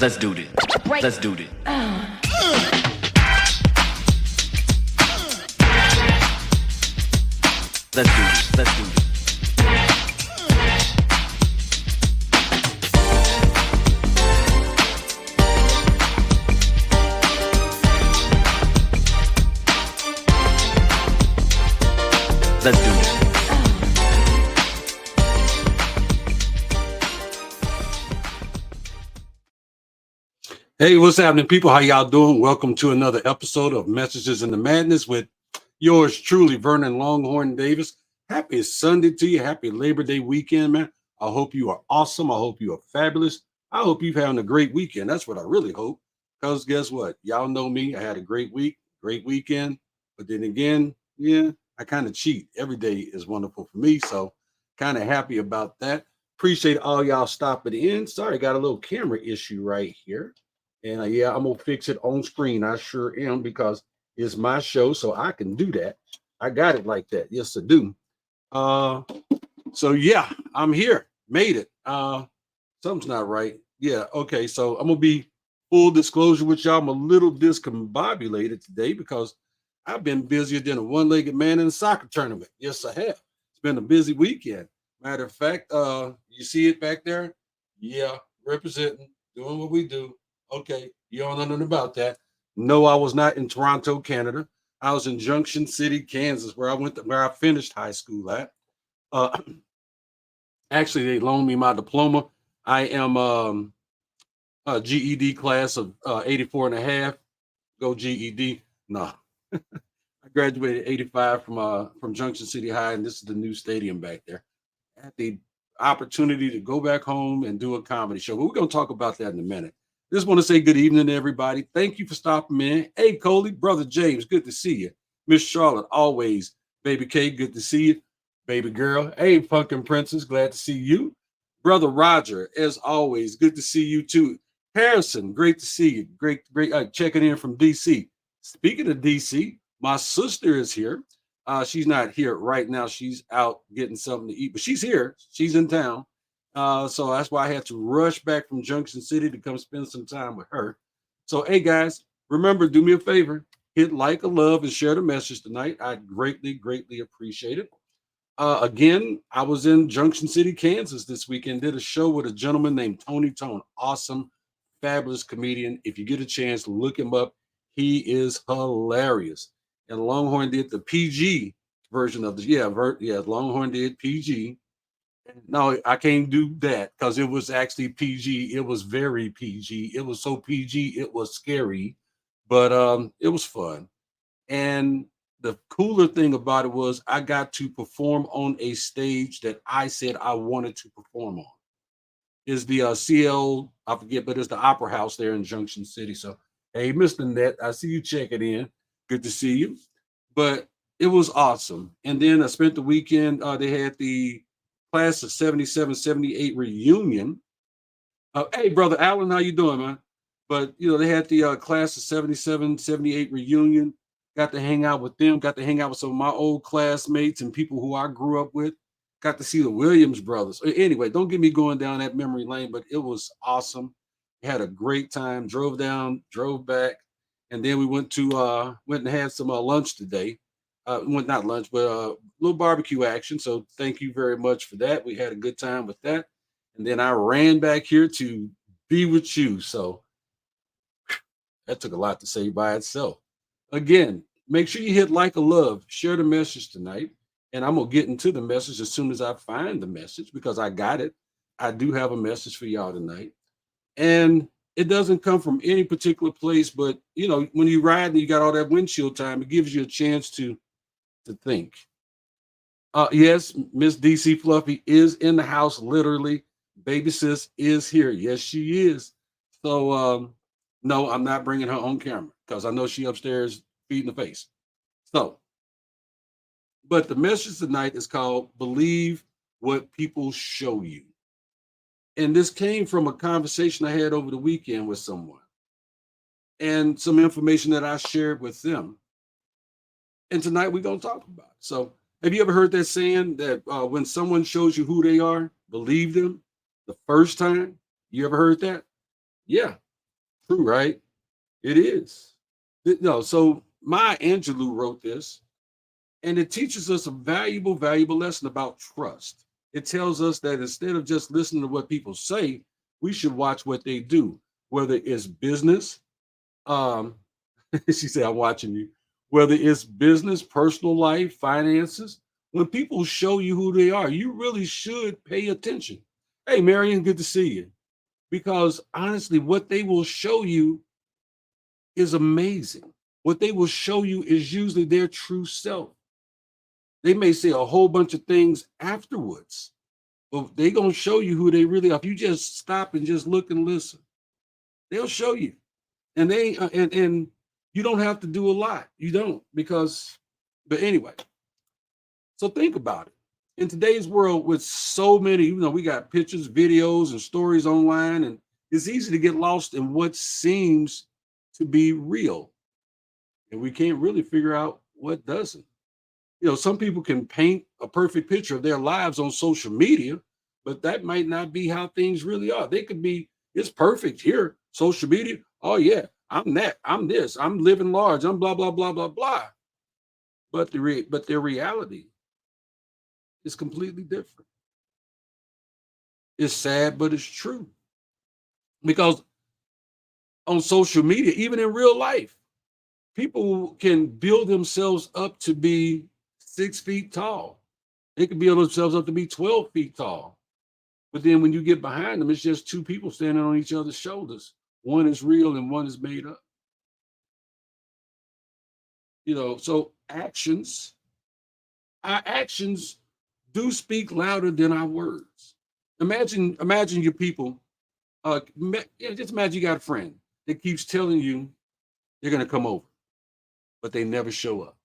Let's do this. Let's do this. Let's do this. Let's do this. Let's do this. Hey, what's happening, people? How y'all doing? Welcome to another episode of Messages in the Madness with yours truly, Vernon Longhorn Davis. Happy Sunday to you. Happy Labor Day weekend, man. I hope you are awesome. I hope you are fabulous. I hope you're having a great weekend. That's what I really hope. Because guess what? Y'all know me. I had a great week, great weekend. But then again, yeah, I kind of cheat. Every day is wonderful for me. So kind of happy about that. Appreciate all y'all stopping in. Sorry, got a little camera issue right here. And yeah, I'm going to fix it on screen. I sure am, because it's my show, so I can do that. I got it like that. Yes, I do. So yeah, I'm here. Made it. Something's not right. Yeah, okay. So I'm going to be full disclosure with y'all. I'm a little discombobulated today because I've been busier than a one-legged man in a soccer tournament. Yes, I have. It's been a busy weekend. Matter of fact, you see it back there? Yeah, representing, doing what we do. Okay, you don't know nothing about that. No, I was not in Toronto, Canada. I was in Junction City, Kansas, where I finished high school at. Uh, Actually, they loaned me my diploma. I am a GED class of 84 and a half. Go GED. No. I graduated 85 from Junction City High, and this is the new stadium back there. I had the opportunity to go back home and do a comedy show. But we're going to talk about that in a minute. Just want to say good evening to everybody. Thank you for stopping in. Hey, Coley, Brother James, good to see you. Miss Charlotte, always. Baby K, good to see you. Baby girl, hey, Pumpkin Princess, glad to see you. Brother Roger, as always, good to see you too. Harrison, great to see you. Great checking in from DC. Speaking of DC, my sister is here. She's not here right now. She's out getting something to eat, but she's here. She's in town. So that's why I had to rush back from Junction City to come spend some time with her. So, hey guys, remember, do me a favor, hit like a love and share the message tonight. I greatly, greatly appreciate it. Again, I was in Junction City, Kansas this weekend, did a show with a gentleman named Tony Tone. Awesome, fabulous comedian. If you get a chance, look him up. He is hilarious. And Longhorn did the PG version of this. Yeah, Longhorn did PG. No, I can't do that because it was actually PG. It was very PG. It was so PG, it was scary, but it was fun. And the cooler thing about it was I got to perform on a stage that I said I wanted to perform on. Is the CL, I forget, but it's the Opera House there in Junction City. So, hey, Mr. Net, I see you checking in. Good to see you. But it was awesome. And then I spent the weekend, they had the class of 77, 78 reunion. Hey, brother Allen, how you doing, man? But, they had the class of 77, 78 reunion. Got to hang out with them. Got to hang out with some of my old classmates and people who I grew up with. Got to see the Williams brothers. Anyway, don't get me going down that memory lane, but it was awesome. Had a great time. Drove down, drove back, and then we went and had some lunch today. Well, not lunch, but a little barbecue action. So thank you very much for that. We had a good time with that. And then I ran back here to be with you. So that took a lot to say by itself. Again, make sure you hit like a love, share the message tonight. And I'm going to get into the message as soon as I find the message because I got it. I do have a message for y'all tonight. And it doesn't come from any particular place, but when you ride and you got all that windshield time, it gives you a chance to think. Yes, Miss DC Fluffy is in the house, literally. Baby sis is here. Yes, she is. So no, I'm not bringing her on camera because I know she upstairs feeding the face. So, but the message tonight is called Believe What People Show You. And this came from a conversation I had over the weekend with someone and some information that I shared with them. And tonight we're going to talk about it. So have you ever heard that saying that when someone shows you who they are, believe them the first time? You ever heard that? Yeah. True, right? It is. No, so Maya Angelou wrote this, and it teaches us a valuable lesson about trust. It tells us that instead of just listening to what people say, we should watch what they do, whether it's business. Um, she said, I'm watching you. Whether it's business, personal life, finances, when people show you who they are, you really should pay attention. Hey, Marion, good to see you. Because honestly, what they will show you is amazing. What they will show you is usually their true self. They may say a whole bunch of things afterwards, but they're going to show you who they really are. If you just stop and just look and listen, they'll show you. And and you don't have to do a lot. You don't, because, but anyway, so think about it. In today's world with so many, we got pictures, videos, and stories online, and it's easy to get lost in what seems to be real. And we can't really figure out what doesn't. Some people can paint a perfect picture of their lives on social media, but that might not be how things really are. They could be, it's perfect here, social media. Oh, yeah, I'm that, I'm this, I'm living large, I'm blah, blah, blah, blah, blah. But their reality is completely different. It's sad, but it's true. Because on social media, even in real life, people can build themselves up to be 6 feet tall. They can build themselves up to be 12 feet tall. But then when you get behind them, it's just two people standing on each other's shoulders. One is real and one is made up. So our actions do speak louder than our words. Imagine your people. Just imagine you got a friend that keeps telling you they're going to come over, but they never show up.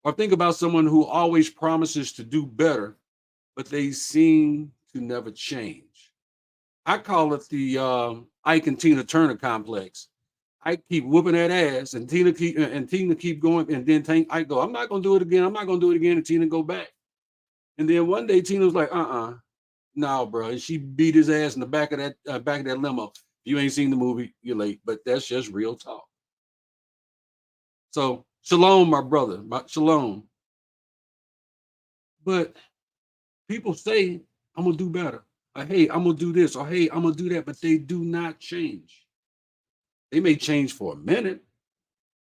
Or think about someone who always promises to do better, but they seem to never change. I call it the Ike and Tina Turner complex. I keep whooping that ass, and Tina keep going, and then I go, I'm not gonna do it again. I'm not gonna do it again, and Tina go back. And then one day Tina was like, no, bro. And she beat his ass in the back of that limo. If you ain't seen the movie, you're late. But that's just real talk. So shalom, my brother, shalom. But people say, I'm gonna do better. Or, hey, I'm gonna do this, or hey, I'm gonna do that, but they do not change. They may change for a minute,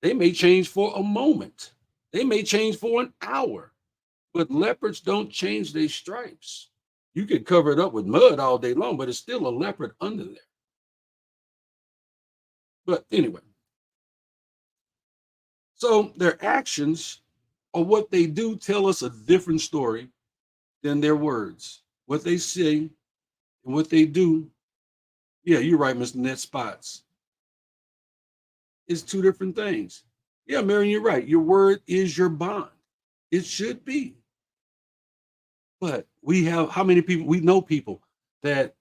they may change for a moment, they may change for an hour, but leopards don't change their stripes. You can cover it up with mud all day long, but it's still a leopard under there. But anyway, so their actions or what they do tell us a different story than their words. What they say and what they do, yeah, you're right, Mr. Net Spots, is two different things. Yeah, Marion, you're right. Your word is your bond. It should be. But we have how many people? We know people that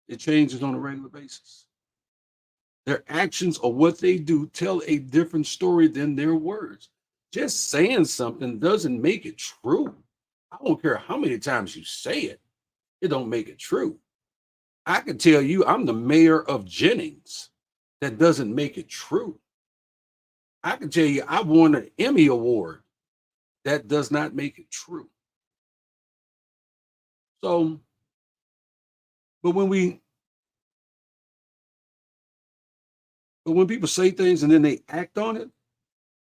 it changes on a regular basis. Their actions or what they do tell a different story than their words. Just saying something doesn't make it true. I don't care how many times you say it, it don't make it true. I can tell you I'm the mayor of Jennings. That doesn't make it true. I can tell you I won an Emmy Award. That does not make it true. So, but when people say things and then they act on it,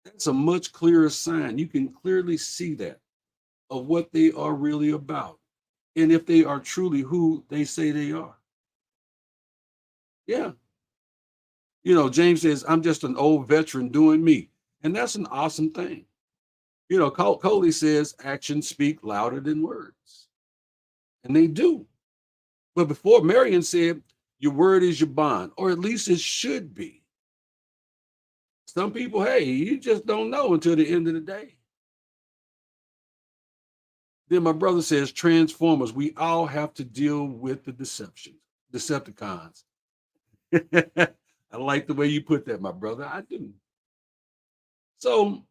that's a much clearer sign. You can clearly see that of what they are really about and if they are truly who they say they are. Yeah. James says, I'm just an old veteran doing me. And that's an awesome thing. Coley says actions speak louder than words. And they do. But before, Marion said, your word is your bond, or at least it should be. Some people, hey, you just don't know until the end of the day. Then my brother says, Transformers, we all have to deal with the Decepticons. I like the way you put that, my brother. I do. So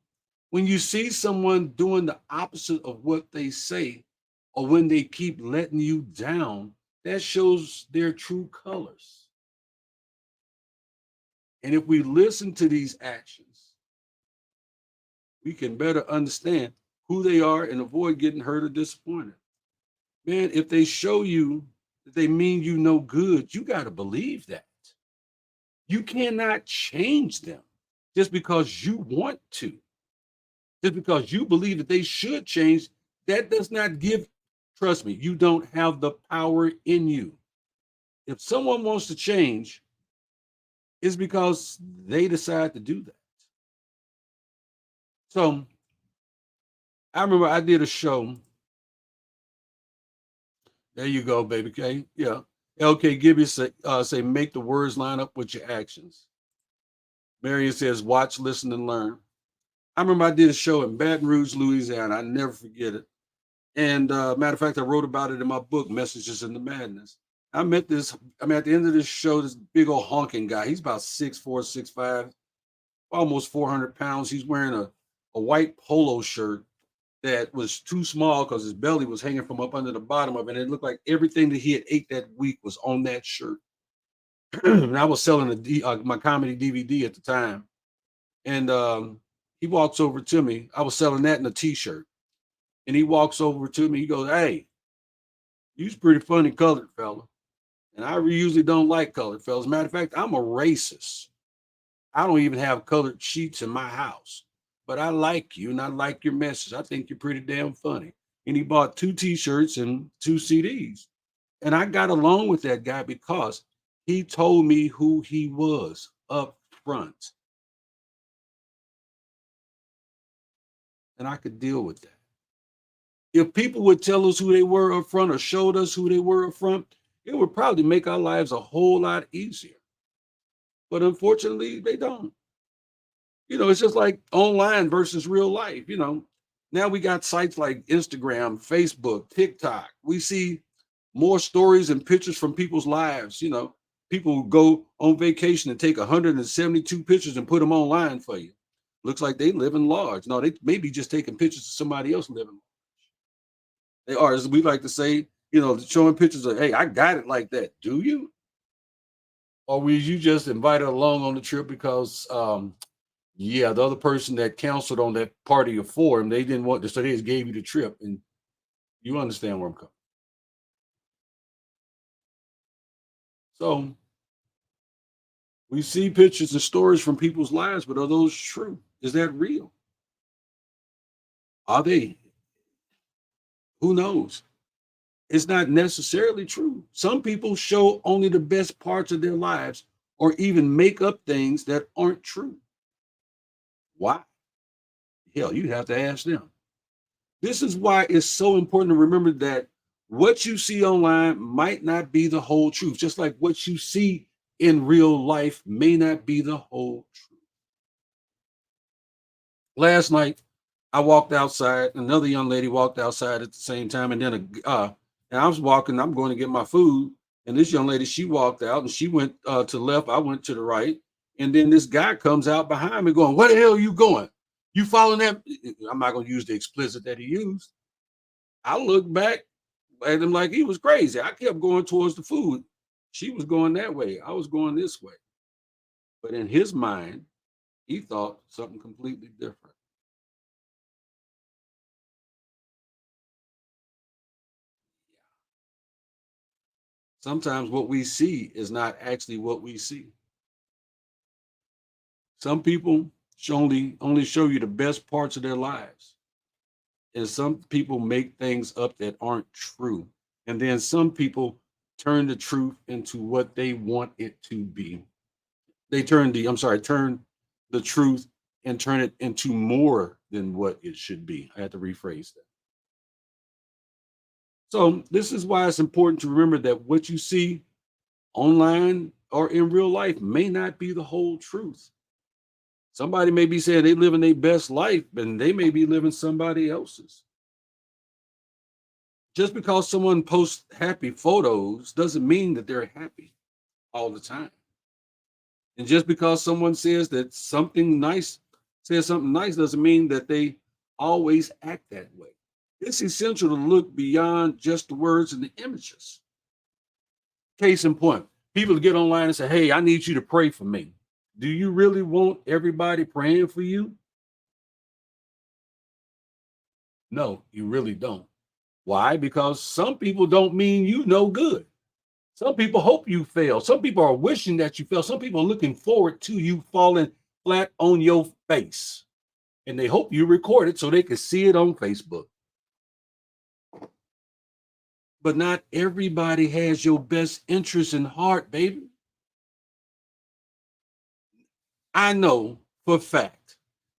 when you see someone doing the opposite of what they say, or when they keep letting you down, that shows their true colors. And if we listen to these actions, we can better understand who they are and avoid getting hurt or disappointed. Man, if they show you that they mean you no good, you got to believe that. You cannot change them just because you want to, just because you believe that they should change. That does not give, trust me, you don't have the power in you. If someone wants to change, it's because they decide to do that. So I remember I did a show. There you go, baby K. Yeah. LK Gibby say make the words line up with your actions. Marion says watch, listen, and learn. I remember I did a show in Baton Rouge, Louisiana. I never forget it. And matter of fact, I wrote about it in my book, Messages in the Madness. I met this, I mean, at the end of this show, this big old honking guy. He's about 6'4", 6'5", almost 400 pounds. He's wearing a white polo shirt that was too small because his belly was hanging from up under the bottom of it. And it looked like everything that he had ate that week was on that shirt. And I was selling my comedy DVD at the time. And he walks over to me. I was selling that in a t-shirt. And he walks over to me. He goes, "Hey, you's pretty funny colored fella." And I usually don't like colored fellas. Matter of fact, I'm a racist. I don't even have colored sheets in my house. But I like you and I like your message. I think you're pretty damn funny. And he bought 2 t-shirts and 2 CDs. And I got along with that guy because he told me who he was up front. And I could deal with that. If people would tell us who they were up front or showed us who they were up front, it would probably make our lives a whole lot easier. But unfortunately, they don't. It's just like online versus real life. Now we got sites like Instagram, Facebook, TikTok. We see more stories and pictures from people's lives. People go on vacation and take 172 pictures and put them online for you. Looks like they live in large. No, they may be just taking pictures of somebody else living. They are, as we like to say, showing pictures of, hey, I got it like that. Do you? Or were you just invited along on the trip because, the other person that canceled on that party of 4, and they didn't want to, so they just gave you the trip, and you understand where I'm coming. So we see pictures and stories from people's lives, but are those true? Is that real? Are they? Who knows? It's not necessarily true. Some people show only the best parts of their lives or even make up things that aren't true. Why? Hell, you'd have to ask them. This is why it's so important to remember that what you see online might not be the whole truth, just like what you see in real life may not be the whole truth. Last night, I walked outside. Another young lady walked outside at the same time, and then and I was walking. I'm going to get my food, and this young lady, she walked out, and she went to the left. I went to the right, and then this guy comes out behind me, going, "Where the hell are you going? You following that?" I'm not going to use the explicit that he used. I looked back at him like he was crazy. I kept going towards the food. She was going that way. I was going this way. But in his mind, he thought something completely different. Sometimes what we see is not actually what we see. Some people only show you the best parts of their lives. And some people make things up that aren't true. And then some people turn the truth into what they want it to be. They turn the truth and turn it into more than what it should be. I had to rephrase that. So this is why it's important to remember that what you see online or in real life may not be the whole truth. Somebody may be saying they living their best life, and they may be living somebody else's. Just because someone posts happy photos doesn't mean that they're happy all the time. And just because someone says something nice doesn't mean that they always act that way. It's essential to look beyond just the words and the images. Case in point, people get online and say, "Hey, I need you to pray for me." Do you really want everybody praying for you? No, you really don't. Why? Because some people don't mean you no good. Some people hope you fail. Some people are wishing that you fail. Some people are looking forward to you falling flat on your face. And they hope you record it so they can see it on Facebook. But not everybody has your best interest in heart, baby. I know for a fact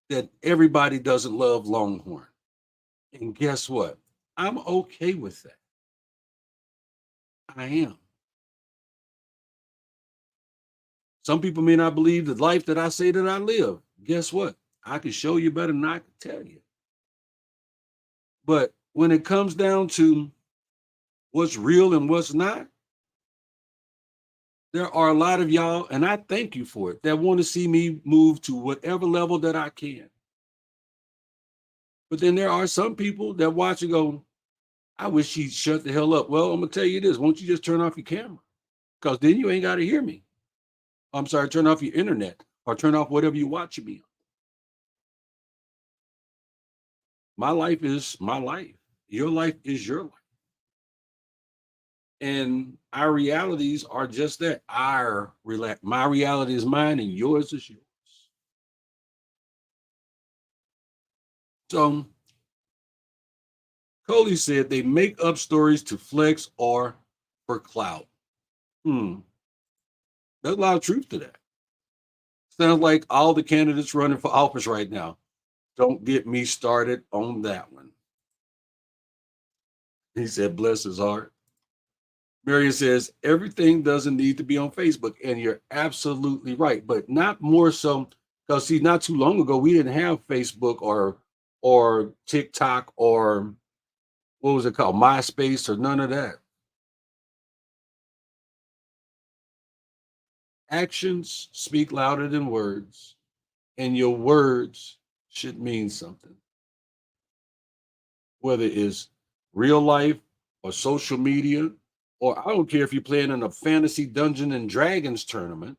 that everybody doesn't love Longhorn. And guess what? I'm okay with that. I am. Some people may not believe the life that I say that I live. Guess what? I can show you better than I can tell you. But when it comes down to what's real and what's not, there are a lot of y'all, and I thank you for it, that want to see me move to whatever level that I can. But then there are some people that watch and go, I wish she'd shut the hell up. Well, I'm going to tell you this. Won't you just turn off your camera? Because then you ain't got to hear me. I'm sorry, turn off your internet or turn off whatever you watch me on. My life is my life. Your life is your life. And our realities are just that. My reality is mine and yours is yours. So Coley said they make up stories to flex or for clout. There's a lot of truth to that. Sounds like all the candidates running for office right now. Don't get me started on that one. He said, bless his heart. Marion says, everything doesn't need to be on Facebook. And you're absolutely right, but not more so because, see, not too long ago, we didn't have Facebook or TikTok or what was it called? MySpace or none of that. Actions speak louder than words, and your words should mean something. Whether it's real life or social media, or I don't care if you're playing in a fantasy Dungeon and Dragons tournament,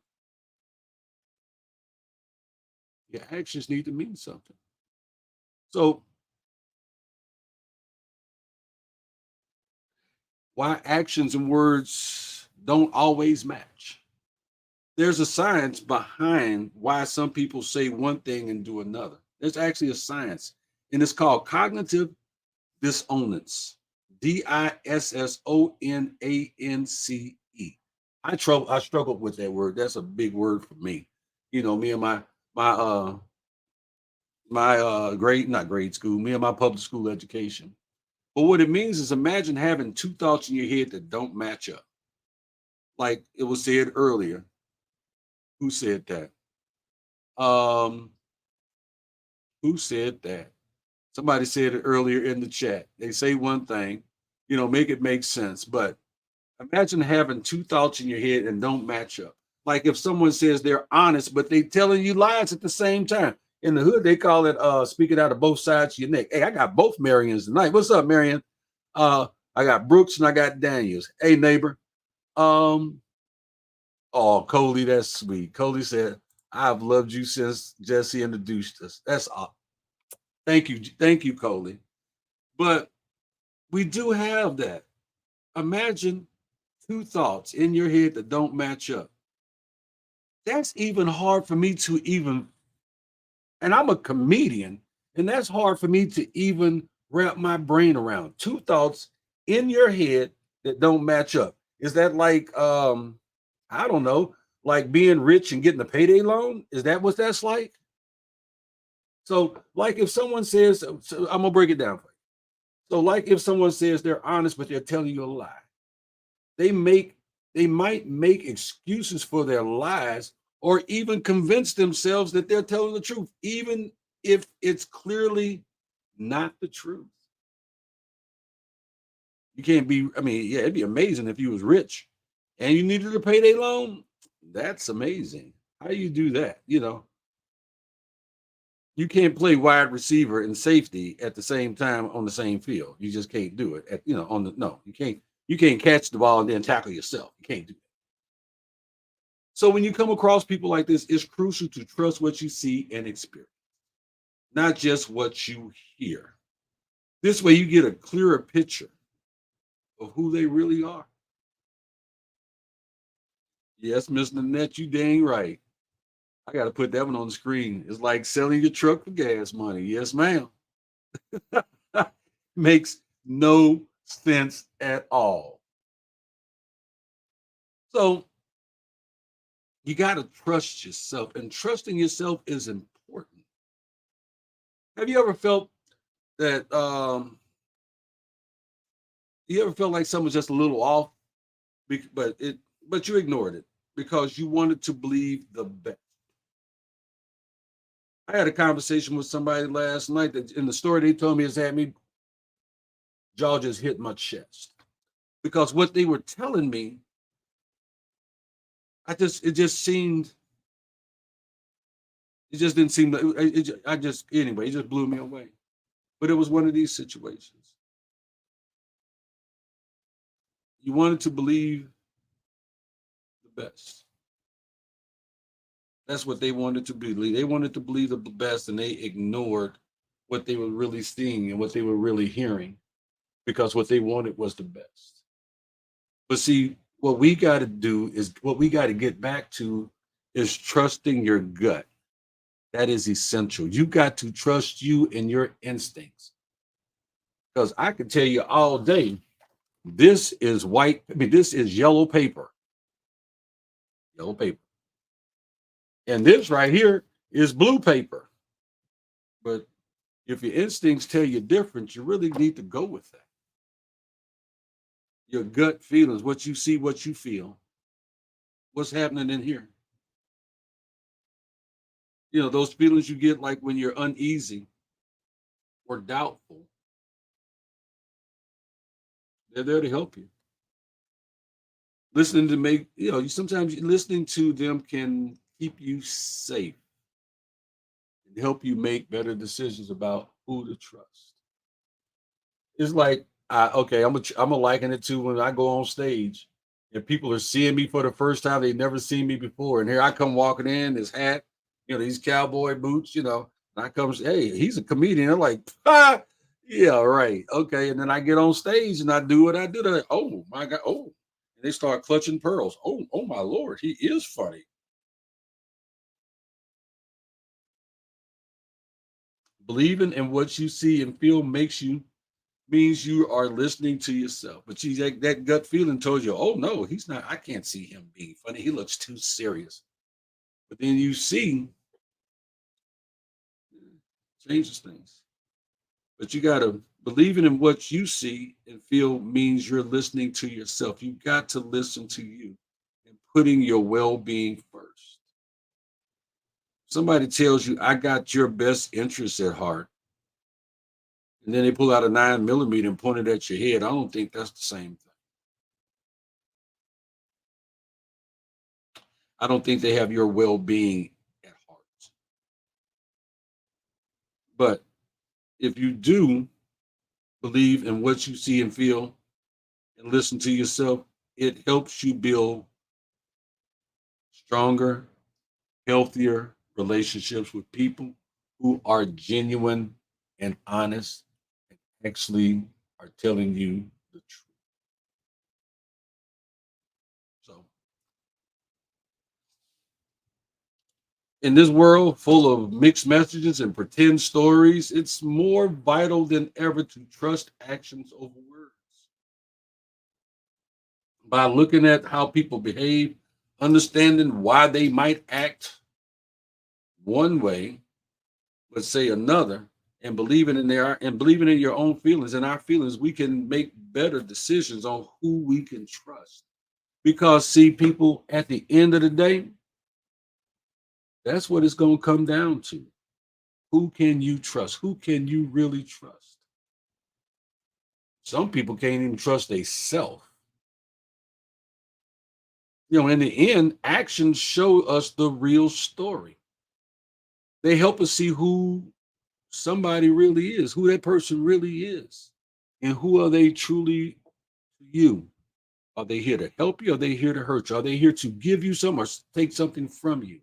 your actions need to mean something. So, why actions and words don't always match? There's a science behind why some people say one thing and do another. There's actually a science, and it's called cognitive dissonance. Dissonance. I struggled with that word. That's a big word for me. You know, me and my grade, not grade school, me and my public school education. But what it means is imagine having two thoughts in your head that don't match up. Like it was said earlier. Who said that? Um, who said that? Somebody said it earlier in the chat. They say one thing, make it make sense. But imagine having two thoughts in your head and don't match up. Like if someone says they're honest, but they telling you lies at the same time. In the hood, they call it speaking out of both sides of your neck. Hey, I got both Marions tonight. What's up, Marion? I got Brooks and I got Daniels. Hey, neighbor. Oh, Coley, that's sweet. Coley said, I've loved you since Jesse introduced us. That's all. Thank you, Coley. But we do have that. Imagine two thoughts in your head that don't match up. That's even hard for me to even, and I'm a comedian, and that's hard for me to even wrap my brain around. Two thoughts in your head that don't match up. Is that like, I don't know, like being rich and getting a payday loan? Is that what that's like? So, like if someone says, so I'm gonna break it down for you. So, like if someone says they're honest, but they're telling you a lie, they might make excuses for their lies or even convince themselves that they're telling the truth, even if it's clearly not the truth. You can't be, I mean, yeah, it'd be amazing if you was rich and you needed a payday loan. That's amazing. How do you do that? You can't play wide receiver and safety at the same time on the same field. You just can't do it. No, you can't catch the ball and then tackle yourself. You can't do that. So when you come across people like this, it's crucial to trust what you see and experience, not just what you hear. This way you get a clearer picture of who they really are. Yes, Miss Nanette, you dang right. I got to put that one on the screen. It's like selling your truck for gas money. Yes, ma'am. Makes no sense at all. So you got to trust yourself, and trusting yourself is important. Have you ever felt that? You ever felt like someone's just a little off, but you ignored it because you wanted to believe the best? I had a conversation with somebody last night that in the story they told me has had me jaw just hit my chest because what they were telling me, it just seemed it just didn't seem I just anyway it just blew me away. But it was one of these situations. You wanted to believe the best. That's what they wanted to believe. They wanted to believe the best, and they ignored what they were really seeing and what they were really hearing because what they wanted was the best. But see, what we got to do is what we got to get back to is trusting your gut. That is essential. You got to trust you and your instincts. Because I can tell you all day, this is white. I mean, this is yellow paper. And this right here is blue paper. But if your instincts tell you different, you really need to go with that. Your gut feelings, what you see, what you feel, what's happening in here. You know, those feelings you get like when you're uneasy or doubtful, they're there to help you. Listening to make, you know, sometimes listening to them can keep you safe and help you make better decisions about who to trust. It's like, okay, I'm gonna liken it to when I go on stage and people are seeing me for the first time. They've never seen me before, and here I come walking in, this hat, you know, these cowboy boots, you know, and I come, hey, he's a comedian. They're like, ah, yeah, right, okay. And then I get on stage and I do what I do. They're like, oh my god, oh, and they start clutching pearls. Oh my lord, he is funny. Believing in what you see and feel means you are listening to yourself. But you that gut feeling told you, oh no, he's not. I can't see him being funny. He looks too serious. But then you see changes things. But you gotta believing in what you see and feel means you're listening to yourself. You got to listen to you and putting your well-being first. Somebody tells you, I got your best interests at heart, and then they pull out a 9 millimeter and point it at your head. I don't think that's the same thing. I don't think they have your well-being at heart. But if you do believe in what you see and feel and listen to yourself, it helps you build stronger, healthier relationships with people who are genuine and honest and actually are telling you the truth. So, in this world full of mixed messages and pretend stories, it's more vital than ever to trust actions over words. By looking at how people behave, understanding why they might act one way but say another, and believing in your own feelings and our feelings, we can make better decisions on who we can trust. Because see, people, at the end of the day, that's what it's going to come down to. Who can you trust? Who can you really trust? Some people can't even trust themselves. You know, in the end, actions show us the real story. They help us see who somebody really is, who that person really is, and who are they truly to you. Are they here to help you? Or are they here to hurt you? Are they here to give you some or take something from you?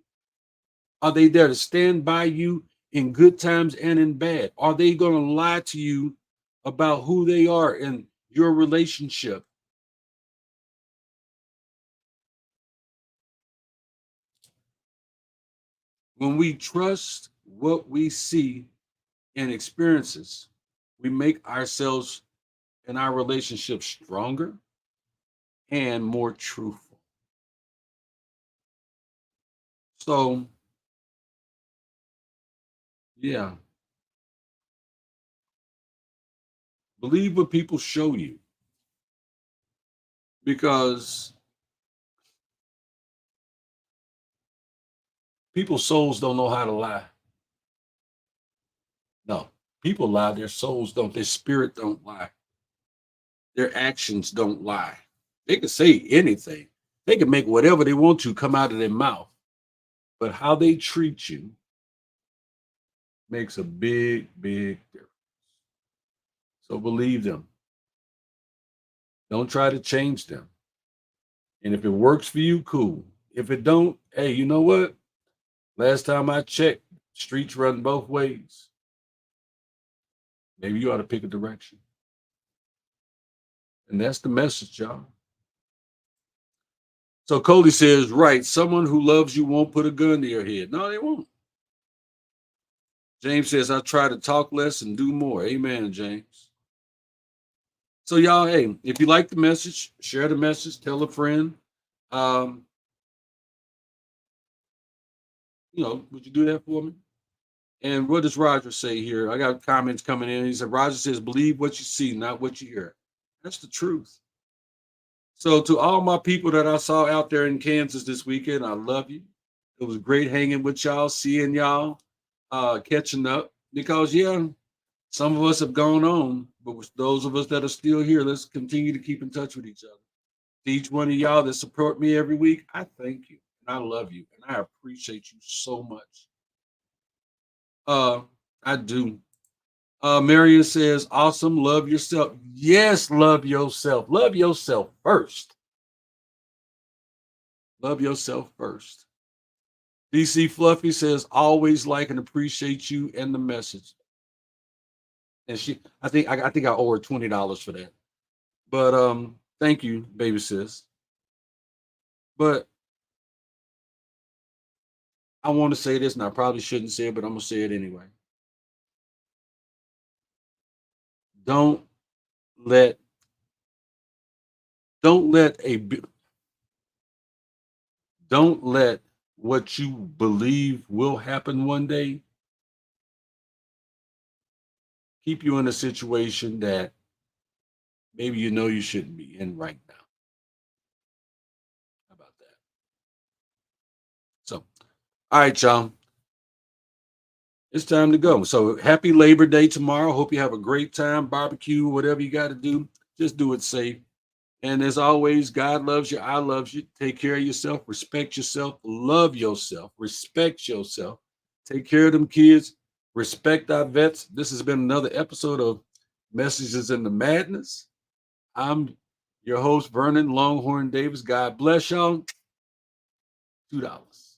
Are they there to stand by you in good times and in bad? Are they going to lie to you about who they are in your relationship? When we trust what we see and experiences, we make ourselves and our relationship stronger and more truthful. So, yeah, believe what people show you because people's souls don't know how to lie. No, people lie, their souls don't, their spirit don't lie, their actions don't lie. They can say anything, they can make whatever they want to come out of their mouth, but how they treat you makes a big, big difference. So believe them. Don't try to change them. And if it works for you, cool. If it don't, hey, you know what? Last time I checked, streets run both ways. Maybe you ought to pick a direction. And that's the message, y'all. So Cody says, right, someone who loves you won't put a gun to your head. No, they won't. James says, I try to talk less and do more. Amen, James. So y'all, hey, if you like the message, share the message, tell a friend. Um, would you do that for me? And what does Roger say here? I got comments coming in. He said, Roger says, believe what you see, not what you hear. That's the truth. So to all my people that I saw out there in Kansas this weekend, I love you. It was great hanging with y'all, seeing y'all, catching up. Because yeah, some of us have gone on, but with those of us that are still here, let's continue to keep in touch with each other. To each one of y'all that support me every week, I thank you and I love you and I appreciate you so much. I do. Marion says, awesome, love yourself. Yes, love yourself. Love yourself first. Love yourself first. DC Fluffy says, always like and appreciate you and the message. And I think I owe her $20 for that. But thank you, baby sis. But I want to say this, and I probably shouldn't say it, but I'm gonna say it anyway. Don't let don't let a don't let what you believe will happen one day keep you in a situation that maybe you know you shouldn't be in right now. How about that? So, all right, y'all. It's time to go. So happy Labor Day tomorrow. Hope you have a great time, barbecue, whatever you got to do. Just do it safe. And as always, God loves you. I love you. Take care of yourself. Respect yourself. Love yourself. Respect yourself. Take care of them kids. Respect our vets. This has been another episode of Messages in the Madness. I'm your host, Vernon Longhorn Davis. God bless y'all. $2.